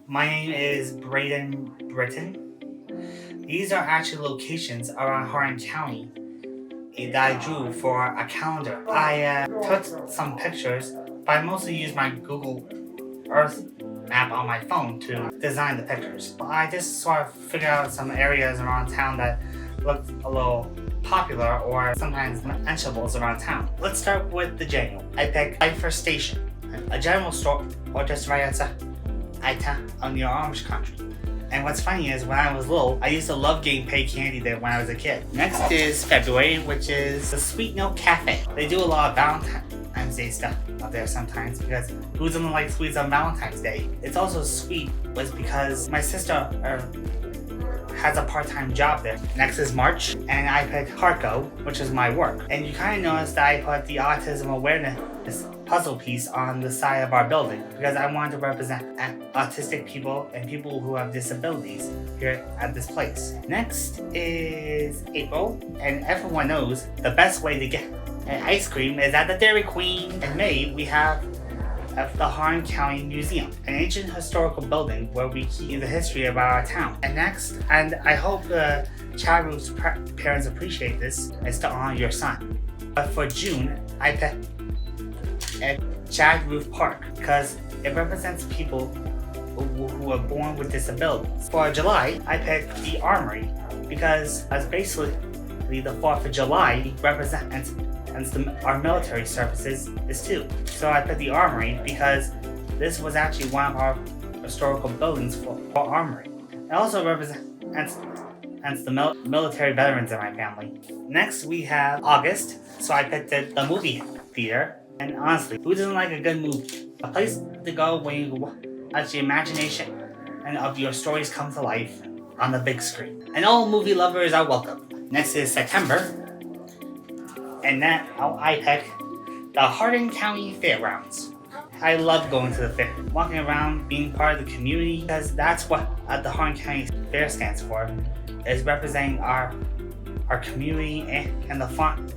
My name is Braden, Britain. These are actually locations around Hardin County that I drew for a calendar. I took some pictures, but I mostly used my Google Earth map on my phone to design the pictures. I just sort of figured out some areas around town that looked a little popular or sometimes mentionables around town. Let's start with the general. I picked Pfeiffer Station, a general store or just right outside on your Amish country. And what's funny is when I was little, I used to love getting paid candy there when I was a kid. Next is February, which is the Sweet Note Cafe. They do a lot of Valentine's Day stuff out there sometimes because who doesn't like sweets on Valentine's Day? It's also sweet was because my sister has a part-time job there. Next is March, and I picked Harco, which is my work. And you kind of notice that I put the autism awareness puzzle piece on the side of our building because I wanted to represent autistic people and people who have disabilities here at this place. Next is April, and everyone knows the best way to get an ice cream is at the Dairy Queen. In May, we have the Hardin County Museum, an ancient historical building where we keep the history of our town. And next, and I hope Chad Roof's parents appreciate this, is to honor your son. But for June, I picked at Chad Roof Park because it represents people who are born with disabilities. For July, I picked the Armory because as basically the 4th of July represents our military services is too. So I picked the Armory because this was actually one of our historical buildings for Armory. It also represents the military veterans in my family. Next we have August, so I picked the movie theater. And honestly, who doesn't like a good movie? A place to go when you let your imagination and of your stories come to life on the big screen. And all movie lovers are welcome. Next is September, and that I pick the Hardin County Fairgrounds. I love going to the fair, walking around, being part of the community, because that's what the Hardin County Fair stands for, is representing our community and the farmers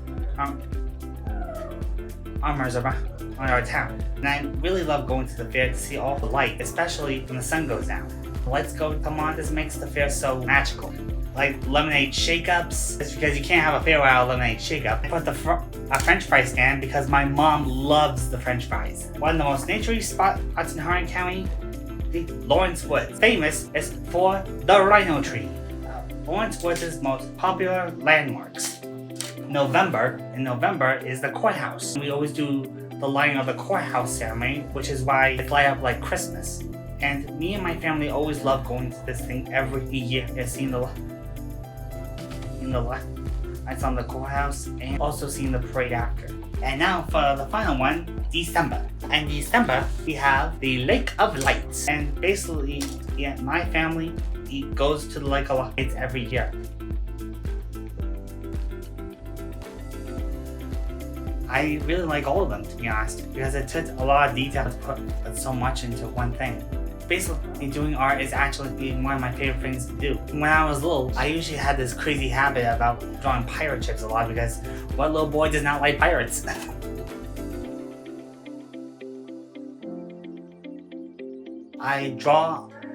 around our town. And I really love going to the fair to see all the light, especially when the sun goes down. The lights come on, this makes the fair so magical. Like lemonade shake-ups. It's because you can't have a fair without a lemonade shake-up. I put a French fry stand because my mom loves the French fries. One of the most naturey spots in Hardin County, the Lawrence Woods. Famous is for the rhino tree. Lawrence Woods is most popular landmarks. In November is the courthouse. We always do the lighting of the courthouse ceremony, which is why it light up like Christmas. And me and my family always love going to this thing every year and seeing the lights on the courthouse and also seeing the parade after. And now for the final one, December. And December, we have the Lake of Lights. And basically, my family goes to the Lake of Lights every year. I really like all of them, to be honest, because it took a lot of detail to put so much into one thing. Basically, doing art is actually one of my favorite things to do. When I was little, I usually had this crazy habit about drawing pirate ships a lot because what little boy does not like pirates?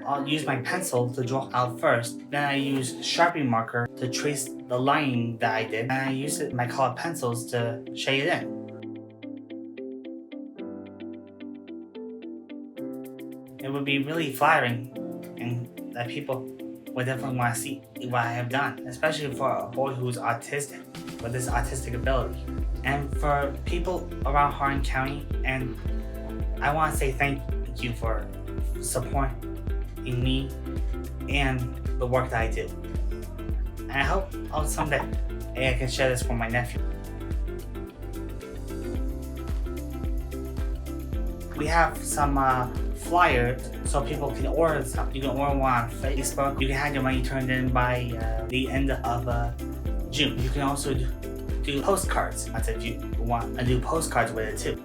I'll use my pencil to draw out first, then I use Sharpie marker to trace the line that I did, and I use my colored pencils to shade it in. It would be really flattering and that people would definitely want to see what I have done, especially for a boy who's autistic, with this autistic ability. And for people around Hardin County, and I want to say thank you for supporting me and the work that I do. And I hope someday I can share this with my nephew. We have some flyers so people can order stuff. You can order one on Facebook. You can have your money turned in by the end of June. You can also do postcards if you want to do postcards with it too.